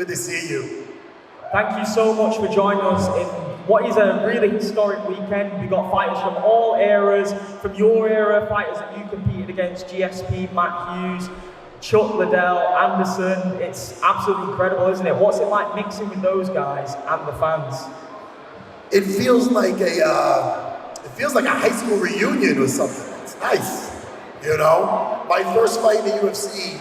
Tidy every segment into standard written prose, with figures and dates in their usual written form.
Good to see you. Thank you so much for joining us in what is a really historic weekend. We got fighters from all eras, from your era, fighters that you competed against, GSP, Matt Hughes, Chuck Liddell, Anderson. It's absolutely incredible, isn't it? What's it like mixing with those guys and the fans? It feels like a high school reunion or something. It's nice, you know. My first fight in the UFC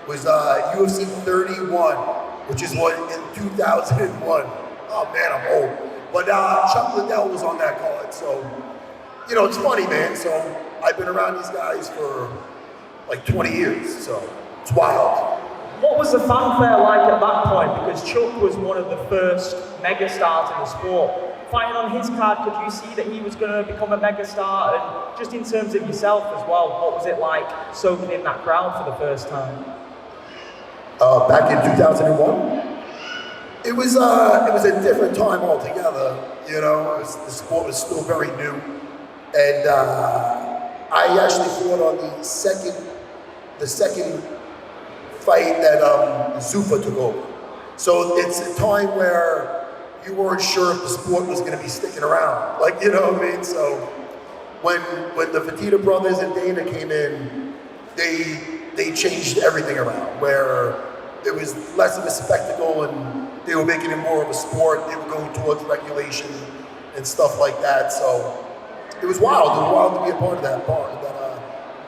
was UFC 31, which is what in 2001. Oh man, I'm old. But Chuck Liddell was on that card, so you know it's funny, man. So I've been around these guys for like 20 years, so it's wild. What was the fanfare like at that point? Because Chuck was one of the first megastars in the sport. Fighting on his card, could you see that he was going to become a megastar? And just in terms of yourself as well, what was it like soaking in that crowd for the first time? Back in 2001, it was a different time altogether. You know, the sport was still very new, and I actually fought on the second fight that Zuffa took over. So it's a time where you weren't sure if the sport was going to be sticking around. Like, you know what I mean? So when the Fertitta brothers and Dana came in, they changed everything around, where it was less of a spectacle and they were making it more of a sport. They were going towards regulation and stuff like that. So it was wild. It was wild to be a part of that,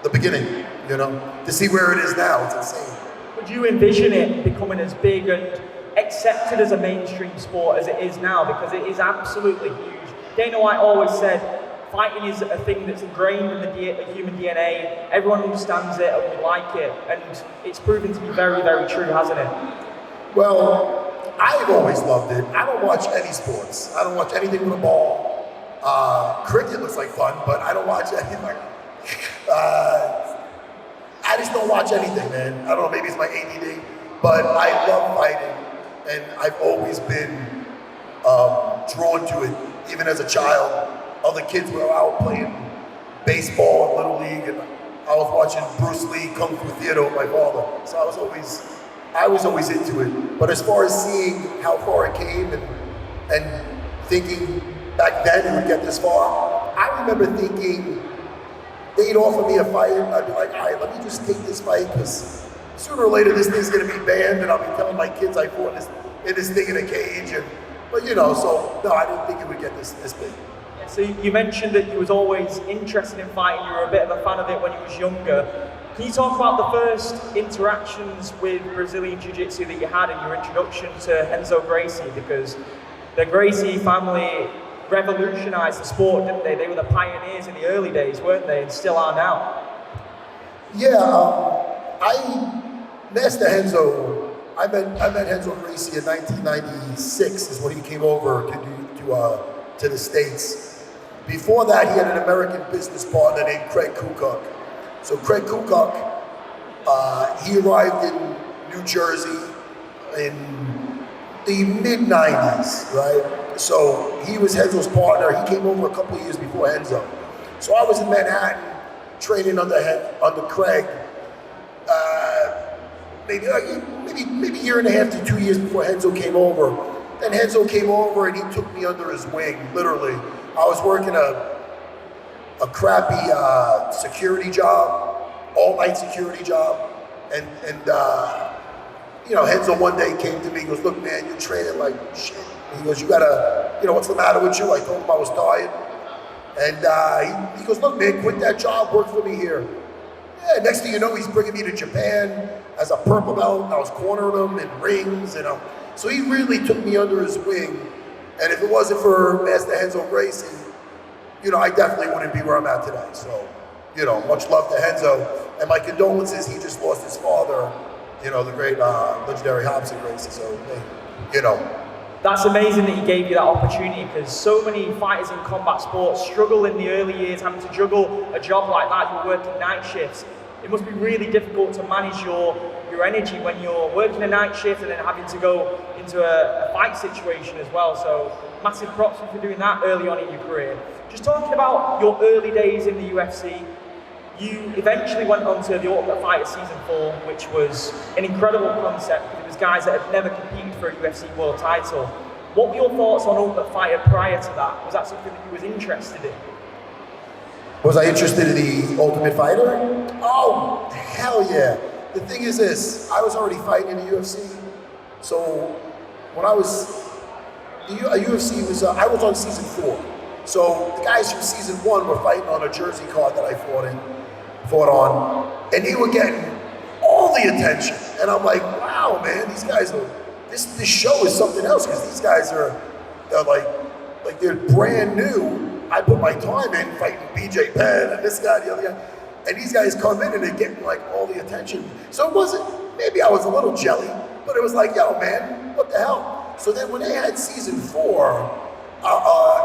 the beginning, you know, to see where it is now. It's insane. Would you envision it becoming as big and accepted as a mainstream sport as it is now? Because it is absolutely huge. Dana White always said, fighting is a thing that's ingrained in the human DNA. Everyone understands it and we like it. And it's proven to be very, very true, hasn't it? Well, I've always loved it. I don't watch any sports. I don't watch anything with a ball. Cricket looks like fun, but I don't watch anything. I just don't watch anything, man. I don't know, maybe it's my ADD, but I love fighting. And I've always been drawn to it, even as a child. Other kids were out playing baseball and Little League, and I was watching Bruce Lee Kung Fu Theater with my father. So I was always into it. But as far as seeing how far it came and thinking back then it would get this far, I remember thinking they'd offer me a fight, and I'd be like, all right, let me just take this fight, because sooner or later this thing's gonna be banned, and I'll be telling my kids I fought in this thing in a cage. But you know, so no, I didn't think it would get this big. Yeah, so you mentioned that you was always interested in fighting. You were a bit of a fan of it when you was younger. Can you talk about the first interactions with Brazilian Jiu-Jitsu that you had in your introduction to Renzo Gracie? Because the Gracie family revolutionized the sport, didn't they? They were the pioneers in the early days, weren't they? And still are now. Yeah, Master Renzo, I met Renzo Gracie in 1996 is when he came over to the States. Before that, he had an American business partner named Craig Kukuk. So Craig Kukuk, he arrived in New Jersey in the mid-90s, right? So he was Renzo's partner. He came over a couple of years before Renzo. So I was in Manhattan training under Craig, maybe a year and a half to 2 years before Renzo came over. Then Renzo came over and he took me under his wing, literally. I was working a crappy security job, all-night security job, and you know, Renzo one day came to me, he goes, look man, you're training like shit. He goes, you gotta, you know, what's the matter with you? I told him I was tired. And he goes, look man, quit that job, work for me here. Yeah, next thing you know, he's bringing me to Japan as a purple belt. I was cornering him in rings, you know. So he really took me under his wing. And if it wasn't for Master Renzo Gracie, you know, I definitely wouldn't be where I'm at today. So, you know, much love to Renzo. And my condolences, he just lost his father, you know, the great legendary Hobson Gracie. So, you know. That's amazing that he gave you that opportunity, because so many fighters in combat sports struggle in the early years having to juggle a job like that. You're working night shifts. It must be really difficult to manage your energy when you're working a night shift and then having to go into a fight situation as well. So massive props for doing that early on in your career. Just talking about your early days in the UFC, You eventually went on to The Ultimate Fighter Season 4, which was an incredible concept because it was guys that had never competed for a UFC World title. What were your thoughts on Ultimate Fighter prior to that? Was that something that you was interested in? Was I interested in the Ultimate Fighter? Oh, hell yeah. The thing is this, I was already fighting in the UFC. So when I was, UFC was, I was on Season 4. So the guys from Season 1 were fighting on a Jersey card that I fought on, and they were getting all the attention. And I'm like, wow, man, these guys are, this show is something else, because these guys they're like they're brand new. I put my time in fighting BJ Penn and this guy, the other guy, and these guys come in and they're getting like all the attention. So it wasn't, maybe I was a little jelly, but it was like, yo, man, what the hell? So then when they had Season 4,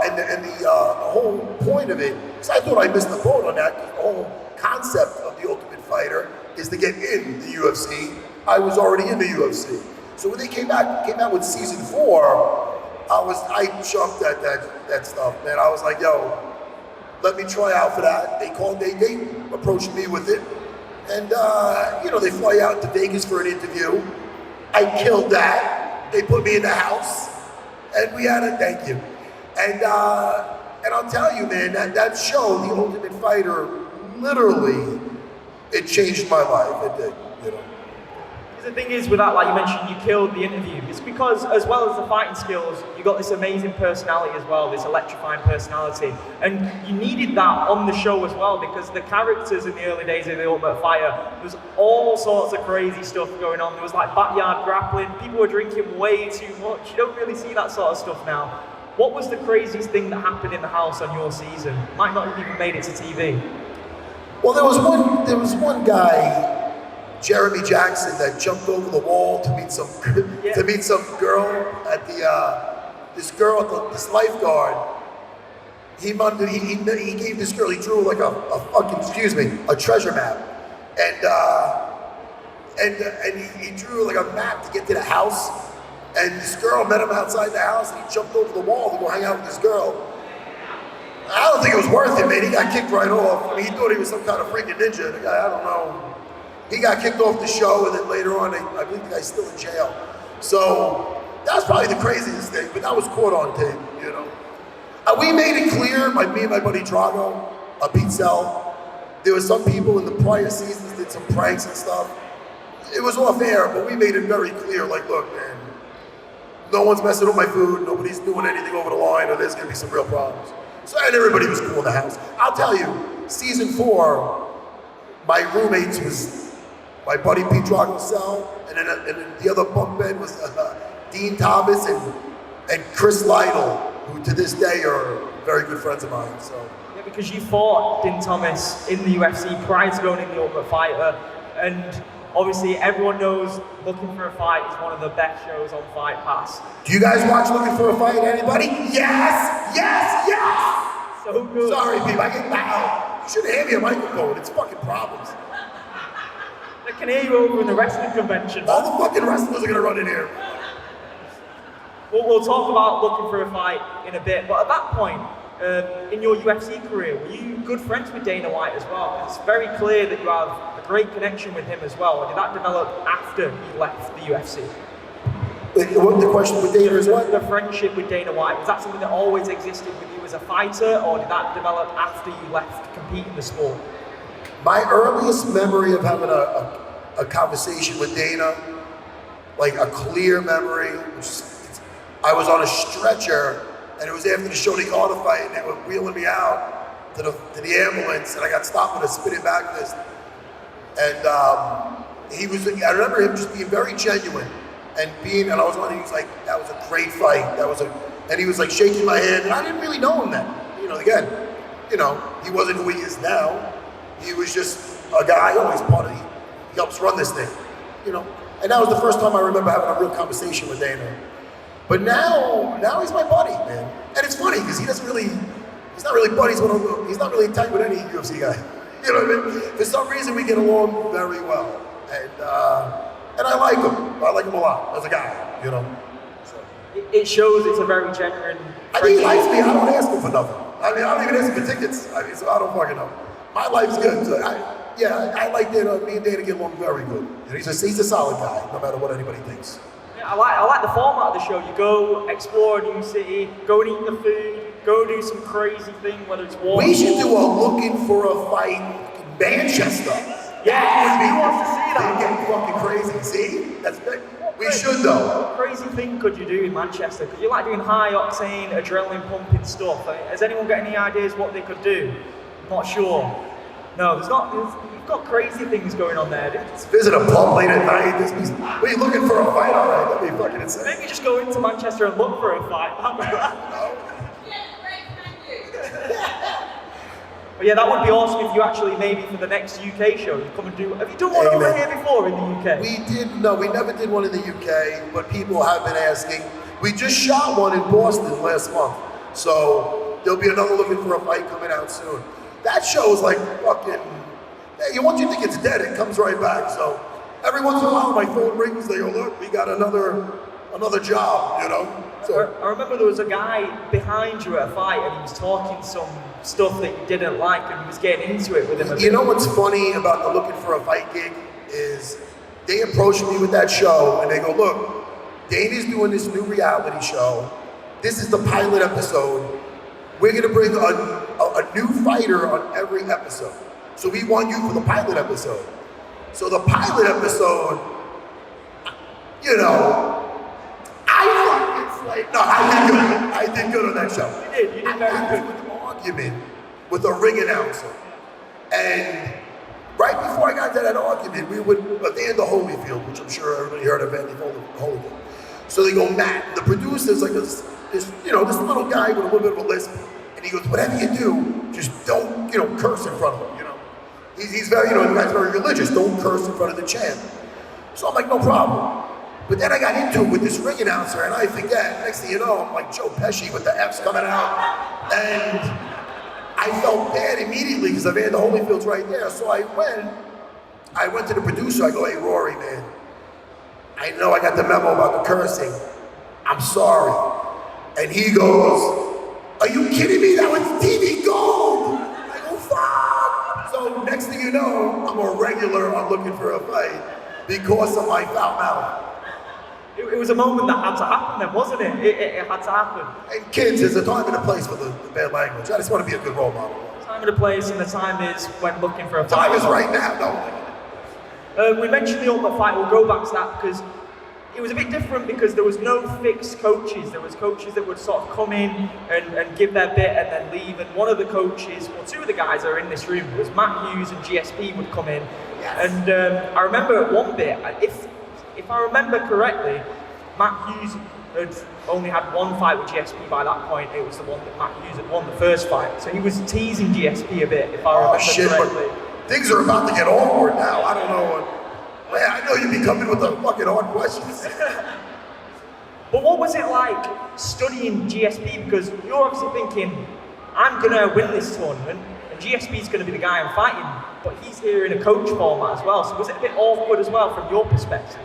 and the whole point of it, because I thought I missed the boat on that, because the whole concept of the Ultimate Fighter is to get in the UFC. I was already in the UFC. So when they came out with Season 4, I jumped at that stuff, man. I was like, yo, let me try out for that. They approached me with it. And, they fly out to Vegas for an interview. I killed that. They put me in the house. And we had a thank you. And I'll tell you, man, that show, The Ultimate Fighter, literally, it changed my life. It did, The thing is with that, like you mentioned, you killed the interview. It's because, as well as the fighting skills, you got this amazing personality as well, this electrifying personality. And you needed that on the show as well, because the characters in the early days of The Ultimate Fighter, there was all sorts of crazy stuff going on. There was like backyard grappling, people were drinking way too much. You don't really see that sort of stuff now. What was the craziest thing that happened in the house on your season? Might not have even made it to TV. Well, there was one guy, Jeremy Jackson, that jumped over the wall to meet some girl at this lifeguard. He gave this girl, he drew like a treasure map, and he drew like a map to get to the house. And this girl met him outside the house, and he jumped over the wall to go hang out with this girl. I don't think it was worth it, man. He got kicked right off. I mean, he thought he was some kind of freaking ninja. The guy, I don't know. He got kicked off the show, and then later on, I believe the guy's still in jail. So that was probably the craziest thing, but that was caught on tape, we made it clear, me and my buddy Drago, Pete Sell, there was some people in the prior seasons did some pranks and stuff. It was off air, but we made it very clear, like, look, man, no one's messing with my food, nobody's doing anything over the line, or there's gonna be some real problems. So, and everybody was cool in the house. I'll tell you, Season 4, my roommates was my buddy Pete Drago's cell, and then the other bunk bed was Dean Thomas and Chris Lytle, who to this day are very good friends of mine. So. Yeah, because you fought Dean Thomas in the UFC prior to going in the Ultimate Fighter, and obviously everyone knows Looking for a Fight is one of the best shows on Fight Pass. Do you guys watch Looking for a Fight? Anybody? Yes! Yes! Yes! So good. Sorry, people, I get loud. You should have handed me a microphone. It's fucking problems. I can hear you over in the wrestling convention. All the fucking wrestlers are gonna run in here. We'll talk about Looking for a Fight in a bit, but at that point, in your UFC career, were you good friends with Dana White as well? It's very clear that you have a great connection with him as well. Did that develop after you left the UFC? What the question with Dana is what? The friendship with Dana White, was that something that always existed with you as a fighter, or did that develop after you left to compete in the sport? My earliest memory of having a conversation with Dana, like a clear memory, I was on a stretcher, and it was after the Shorty Carter fight, and they were wheeling me out to the ambulance, and I got stopped with a spinning back fist. And I remember him just being very genuine, and I was on, he was like, that was a great fight, and he was like shaking my hand, and I didn't really know him then. Again, he wasn't who he is now. He was just a guy, he's part of, he helps run this thing, And that was the first time I remember having a real conversation with Dana. But now he's my buddy, man. And it's funny, because he's not really buddies with he's not really tight with any UFC guy. You know what I mean? For some reason, we get along very well. And I like him. I like him a lot as a guy, So. It shows it's a very genuine... I mean, he likes me. I don't ask him for nothing. I don't even ask him for tickets. So I don't fucking know. My life's good. So I like Dana. Me and Dana get along very good. And he's a solid guy, no matter what anybody thinks. Yeah, I like the format of the show. You go explore a new city, go and eat the food, go do some crazy thing, whether it's water. We should do a looking for a fight in Manchester. Yeah, who wants to see that? They're getting fucking crazy. See? That's big. We should though. What crazy thing could you do in Manchester? Because you like doing high octane, adrenaline pumping stuff. Has anyone got any ideas what they could do? Not sure. No, there's not. You've got crazy things going on there. Let's visit a pub late at night. We're looking for a fight, all right? That'd be fucking insane. Maybe just go into Manchester and look for a fight. But yeah, that would be awesome if you actually maybe for the next UK show you come and do. Have you done one over here before in the UK? We did. No, we never did one in the UK, but people have been asking. We just shot one in Boston last month, so there'll be another looking for a fight coming out soon. That show is like fucking. Once you think it's dead, it comes right back. So every once in a while, my phone rings. They go, "Look, we got another job," you know. So I remember there was a guy behind you at a fight, and he was talking some stuff that you didn't like, and he was getting into it with him. You know what's funny about the looking for a fight gig is they approached me with that show, and they go, "Look, Dana's doing this new reality show. This is the pilot episode. We're gonna bring a new fighter on every episode. So we want you for the pilot episode." So the pilot episode, you know, I did good on that show. You did very good. With an argument with a ring announcer. And right before I got to that argument, we would, Evander Holyfield, which I'm sure everybody heard of Evander Holyfield. So they go, "Matt, the producer's like this little guy with a little bit of a lisp." And he goes, "Whatever you do, just don't, curse in front of him, He's very, the guy's very religious. Don't curse in front of the champ." So I'm like, "No problem." But then I got into it with this ring announcer, and I forget. Next thing you know, I'm like Joe Pesci with the F's coming out. And I felt bad immediately because Evander Holyfield's right there. So I went to the producer. I go, "Hey, Rory, man, I know I got the memo about the cursing. I'm sorry." And he goes, "Are you kidding me? That was TV gold." I go, "Fuck." So next thing you know, I'm a regular on Looking for a Fight because of my foul mouth. It was a moment that had to happen then, wasn't it? It had to happen. And kids, there's a time and a place for the bad language. I just want to be a good role model. Time and a place, and the time is when looking for a fight. Time is right now, though. We mentioned the Ultimate Fight. We'll go back to that because it was a bit different because there was no fixed coaches. There was coaches that would sort of come in and give their bit and then leave. And one of the coaches, well, two of the guys that are in this room, was Matt Hughes and GSP would come in. Yes. And I remember at one bit, if I remember correctly, Matt Hughes had only had one fight with GSP by that point. It was the one that Matt Hughes had won the first fight. So he was teasing GSP a bit, if I remember correctly. Things are about to get awkward now. I don't know what. Man, I know you'd be coming with the fucking hard questions. But what was it like studying GSP? Because you're obviously thinking, I'm going to win this tournament, and GSP's going to be the guy I'm fighting, but he's here in a coach format as well. So was it a bit awkward as well from your perspective?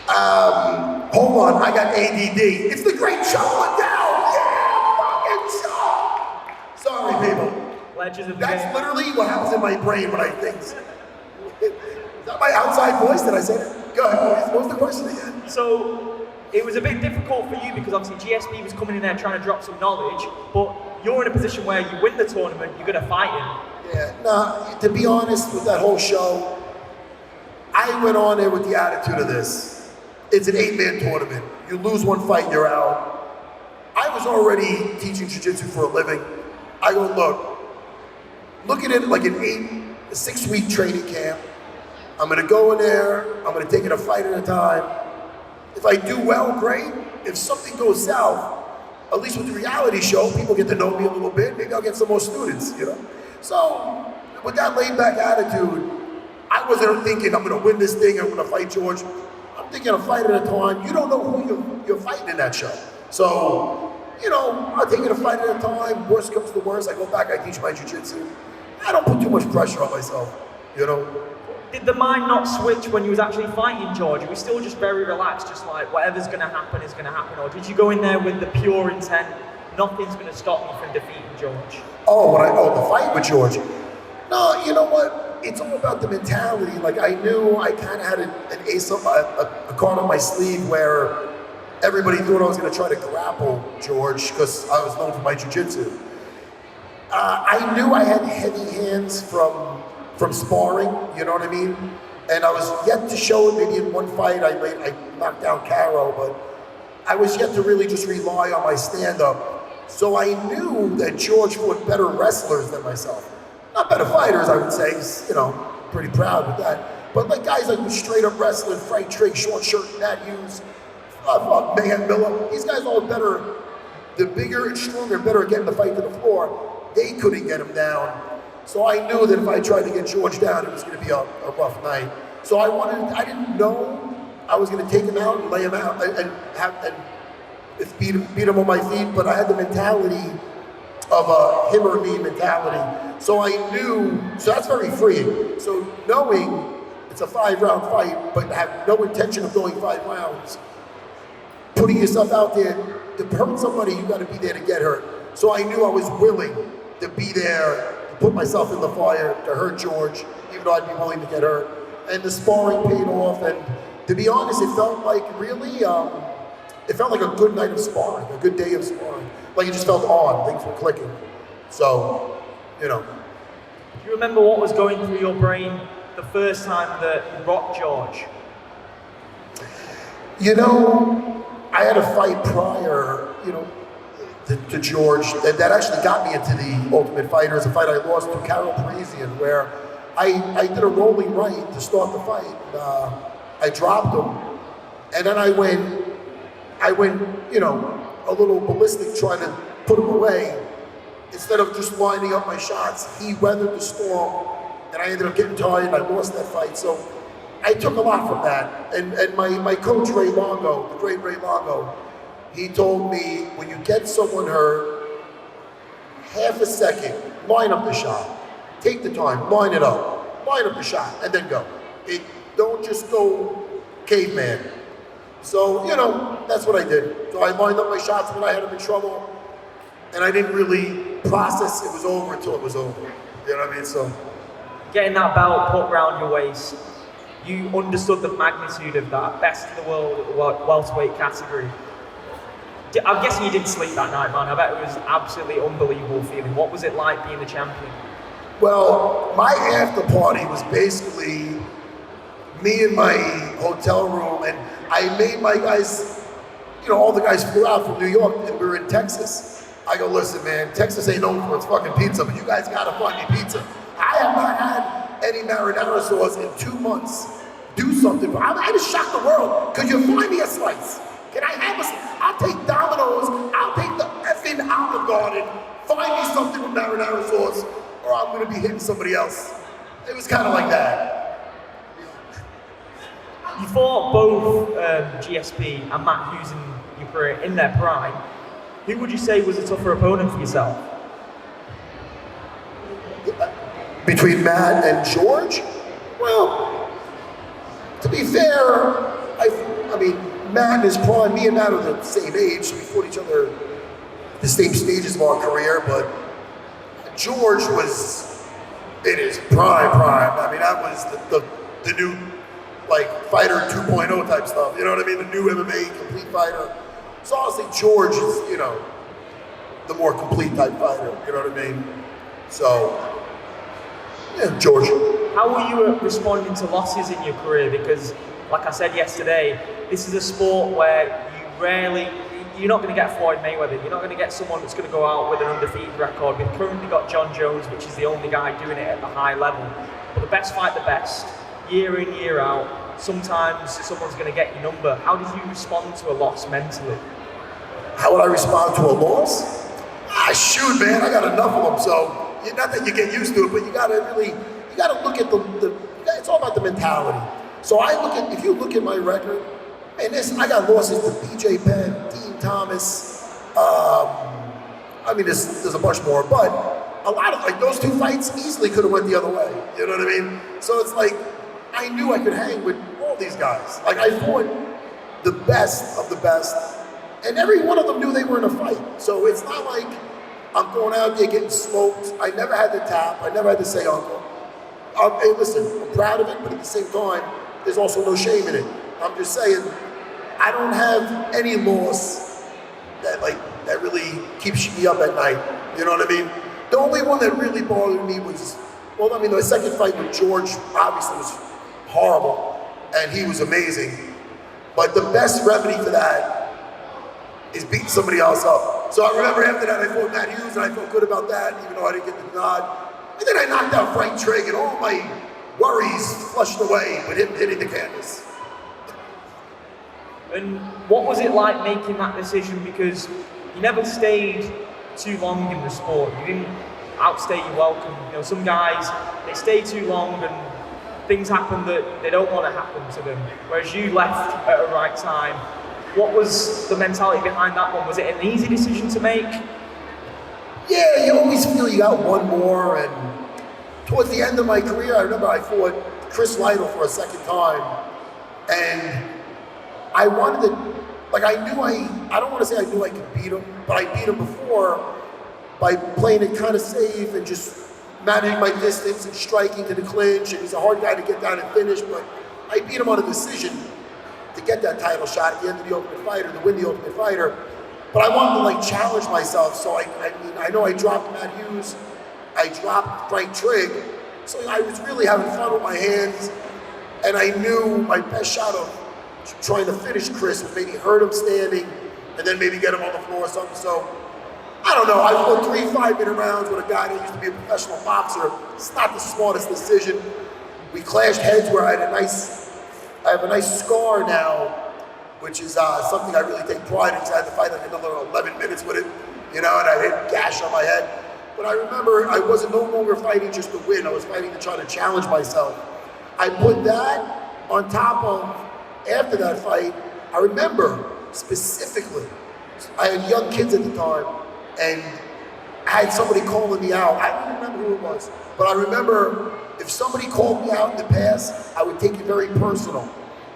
Hold on, I got ADD. It's the Great Chocolate Down! Yeah, fucking shot! Sorry, people. Legends of the That's game. literally what happens in my brain when I think. Is that my outside voice? Did I say that? Go ahead, what was the question again? So, it was a bit difficult for you because obviously GSP was coming in there trying to drop some knowledge, but you're in a position where you win the tournament, you're going to fight him. Yeah, nah, to be honest with that whole show, I went on there with the attitude of this. It's an 8-man tournament. You lose one fight, you're out. I was already teaching jiu-jitsu for a living. I go, look at it like a 6-week training camp. I'm gonna go in there, I'm gonna take it a fight at a time. If I do well, great. If something goes south, at least with the reality show, people get to know me a little bit. Maybe I'll get some more students, So, with that laid-back attitude, I wasn't thinking I'm gonna win this thing, I'm gonna fight George. I'm thinking a fight at a time. You don't know who you're fighting in that show. So, I'm taking a fight at a time. Worst comes to worst, I go back, I teach my jiu-jitsu. I don't put too much pressure on myself, Did the mind not switch when you was actually fighting George? You were still just very relaxed, just like whatever's going to happen is going to happen? Or did you go in there with the pure intent, nothing's going to stop me from defeating George? The fight with George. No, you know what? It's all about the mentality. Like, I knew I kind of had an ace up, a card on my sleeve where everybody thought I was going to try to grapple George because I was known for my jiu-jitsu. I knew I had heavy hands from sparring, you know what I mean? And I was yet to show it. Maybe in one fight I knocked down Caro, but I was yet to really just rely on my stand-up. So I knew that George fought better wrestlers than myself. Not better fighters, I would say. He's, pretty proud with that. But like guys like straight-up wrestling, Frank Trigg, Short Shirt, Matt Hughes, Mayhem Miller, these guys all better, the bigger and stronger, better at getting the fight to the floor. They couldn't get him down. So I knew that if I tried to get George down, it was going to be a rough night. So I didn't know I was going to take him out and lay him out and beat him on my feet, but I had the mentality of a him or me mentality. So I knew, so that's very freeing. So knowing it's a 5-round fight, but have no intention of going 5 rounds, putting yourself out there, to hurt somebody, you got to be there to get hurt. So I knew I was willing to be there, to put myself in the fire, to hurt George, even though I'd be willing to get hurt. And the sparring paid off, and to be honest, it felt like really, it felt like a good night of sparring, a good day of sparring. Like it just felt on, things were clicking. So, Do you remember what was going through your brain the first time that you rocked George? I had a fight prior, to George that actually got me into the Ultimate Fighter. It's a fight I lost to Carol Parisian, where I did a rolling right to start the fight. I dropped him, and then I went, a little ballistic trying to put him away. Instead of just lining up my shots, he weathered the storm, and I ended up getting tired, and I lost that fight. So I took a lot from that. And my coach, Ray Longo, the great Ray Longo, he told me, when you get someone hurt, half a second, line up the shot. Take the time, line it up, line up the shot, and then go. Don't just go caveman. So, that's what I did. So I lined up my shots when I had him in trouble, and I didn't really process it was over until it was over. You know what I mean? So, getting that belt put around your waist, you understood the magnitude of that, best in the world at the welterweight category. I'm guessing you didn't sleep that night, man. I bet it was absolutely unbelievable feeling. What was it like being the champion? Well, my after party was basically me in my hotel room, and I made my guys, all the guys flew out from New York, and we were in Texas. I go, listen, man, Texas ain't known for its fucking pizza, but you guys gotta find me pizza. I have not had any marinara sauce in 2 months. Do something. I just shocked the world. Could you find me a slice? Can I have I'll take Domino's, I'll take the effing Olive Garden, find me something with marinara sauce, or I'm gonna be hitting somebody else. It was kind of like that. You fought both GSP and Matt Hughes in your career in their prime. Who would you say was a tougher opponent for yourself? Between Matt and George? Well, to be fair, I mean, Matt is prime. Me and Matt are the same age, so we fought each other at the same stages of our career, but George was in his prime. I mean, that was the new, fighter 2.0 type stuff. You know what I mean? The new MMA complete fighter. So I'll say George is, the more complete type fighter. You know what I mean? So, yeah, George. How were you responding to losses in your career? Because, like I said yesterday, this is a sport where you're not going to get Floyd Mayweather. You're not going to get someone that's going to go out with an undefeated record. We've currently got John Jones, which is the only guy doing it at the high level. But the best fight the best, year in, year out. Sometimes someone's going to get your number. How did you respond to a loss mentally? How would I respond to a loss? Shoot, man, I got enough of them. So, not that you get used to it, but you got to look at it's all about the mentality. So if you look at my record, man, I got losses to BJ Penn, Dean Thomas. There's a bunch more, but a lot of those 2 fights easily could have went the other way. You know what I mean? So it's I knew I could hang with all these guys. I fought the best of the best And every one of them knew they were in a fight. So it's not like I'm going out there getting smoked. I never had to tap. I never had to say uncle. Hey, listen, I'm proud of it, but at the same time, there's also no shame in it. I'm just saying, I don't have any loss that really keeps me up at night. You know what I mean? The only one that really bothered me was, well, I mean, the second fight with George obviously was horrible, and he was amazing. But the best remedy for that is beating somebody else up. So I remember after that, I fought Matt Hughes, and I felt good about that, even though I didn't get the nod. And then I knocked out Frank Trigg, and all my worries flushed away with him hitting the canvas. And what was it like making that decision? Because you never stayed too long in the sport. You didn't outstay your welcome. You know, some guys, they stay too long and things happen that they don't want to happen to them. Whereas you left at a right time. What was the mentality behind that one? Was it an easy decision to make? Yeah, you always feel you got one more, and towards the end of my career, I remember I fought Chris Lytle for a second time, and I wanted to, like I don't want to say I knew I could beat him, but I beat him before by playing it kind of safe and just managing my distance and striking to the clinch, and he's a hard guy to get down and finish, but I beat him on a decision to get that title shot at the end of the Ultimate Fighter, to win the Ultimate Fighter. But I wanted to challenge myself, so I know I dropped Matt Hughes, I dropped Frank Trigg, so I was really having fun with my hands, and I knew my best shot of trying to finish Chris was maybe hurt him standing, and then maybe get him on the floor or something. So I don't know, I fought 3 5-minute rounds with a guy that used to be a professional boxer. It's not the smartest decision. We clashed heads where I have a nice scar now, which is something I really take pride in, because I had to fight another 11 minutes with it, and I had a gash on my head. But I remember I wasn't no longer fighting just to win, I was fighting to try to challenge myself. I put that on top of, after that fight, I remember specifically, I had young kids at the time, and I had somebody calling me out. I don't remember who it was, but I remember if somebody called me out in the past, I would take it very personal.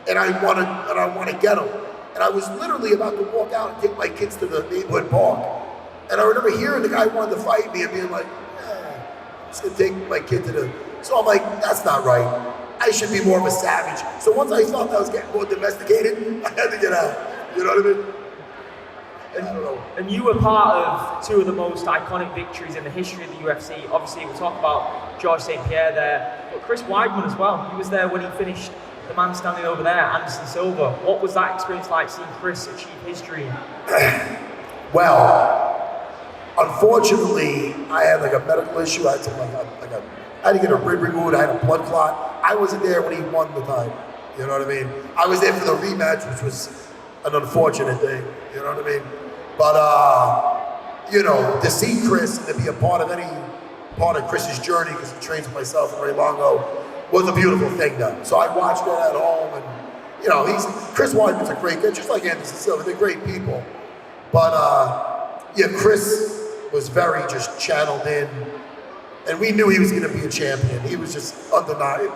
And I want to get them. And I was literally about to walk out and take my kids to the neighborhood park. And I remember hearing the guy wanted to fight me and being like, I'm just gonna take my kid to the... So I'm like, that's not right. I should be more of a savage. So once I felt I was getting more domesticated, I had to get out. You know what I mean? And you were part of 2 of the most iconic victories in the history of the UFC. Obviously, we'll talk about George St. Pierre there, but Chris Weidman as well. He was there when he finished the man standing over there, Anderson Silva. What was that experience like, seeing Chris achieve history? Well, unfortunately, I had a medical issue. I had to I had to get a rib removed. I had a blood clot. I wasn't there when he won the title. You know what I mean? I was there for the rematch, which was an unfortunate thing. You know what I mean? But to see Chris and to be a part of any part of Chris's journey, because he trains with myself very long ago, was a beautiful thing done. So I watched that at home, and Chris Weidman's a great guy, just like Anderson Silva. They're great people. But Chris was very just channeled in, and we knew he was going to be a champion. He was just undeniable.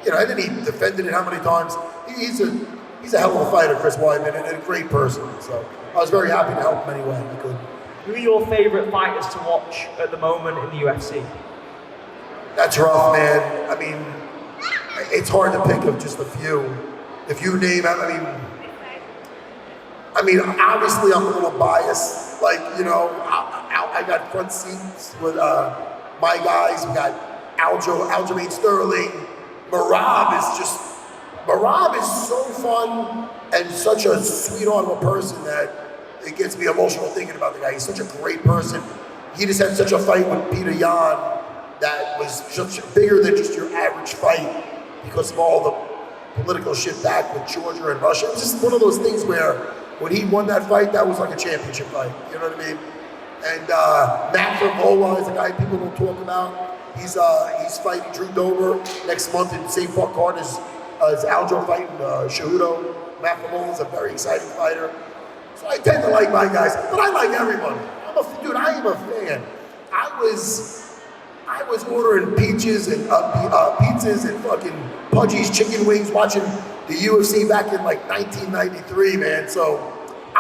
And then he defended it how many times. He's a hell of a fighter, Chris Weidman, and a great person. So I was very happy to help him any way I could. Who are your favorite fighters to watch at the moment in the UFC? That's rough, man. I mean, it's hard to pick of just a few. If you name, obviously I'm a little biased. I got front seats with my guys. We got Aljamain Sterling. Marab is so fun and such a sweetheart of a person that it gets me emotional thinking about the guy. He's such a great person. He just had such a fight with Peter Yan that was bigger than just your average fight because of all the political shit back with Georgia and Russia. It was just one of those things where when he won that fight, that was like a championship fight. You know what I mean? And Matt Favola is a guy people don't talk about. He's fighting Drew Dober next month in the same card as Aljo fighting Cejudo. Matt Favola is a very exciting fighter. So I tend to like my guys, but I like everybody. I am a fan. I was ordering pizzas and fucking Pudgy's chicken wings watching the UFC back in 1993, man. So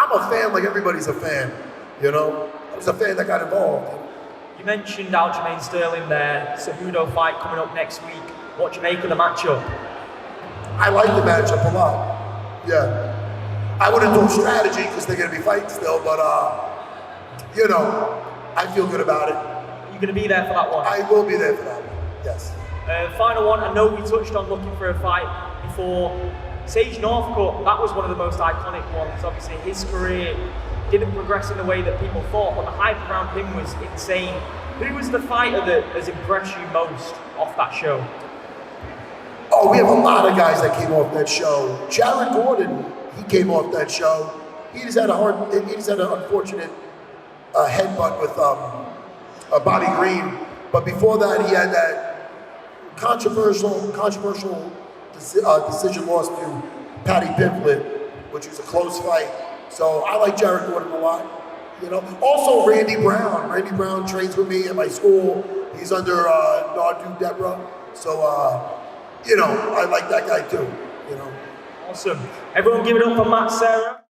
I'm a fan like everybody's a fan, you know? I was a fan that got involved. You mentioned Aljamain Sterling there, Cejudo fight coming up next week. What do you make of the matchup? I like the matchup a lot, yeah. I wouldn't do strategy because they're going to be fighting still, but, you know, I feel good about it. You're going to be there for that one? I will be there for that one, yes. Final one, I know we touched on looking for a fight before. Sage Northcutt, that was one of the most iconic ones. Obviously, his career didn't progress in the way that people thought, but the hype around him was insane. Who was the fighter that has impressed you most off that show? Oh, we have a lot of guys that came off that show. Jared Gordon, he came off that show. He just had an unfortunate headbutt with Bobby Green. But before that, he had that controversial decision loss to Patty Pimblett, which was a close fight. So I like Jared Gordon a lot. You know, also Randy Brown. Randy Brown trains with me at my school. He's under Nardu Deborah. So, you know, I like that guy too. You know. Awesome. Everyone give it up for Matt Serra.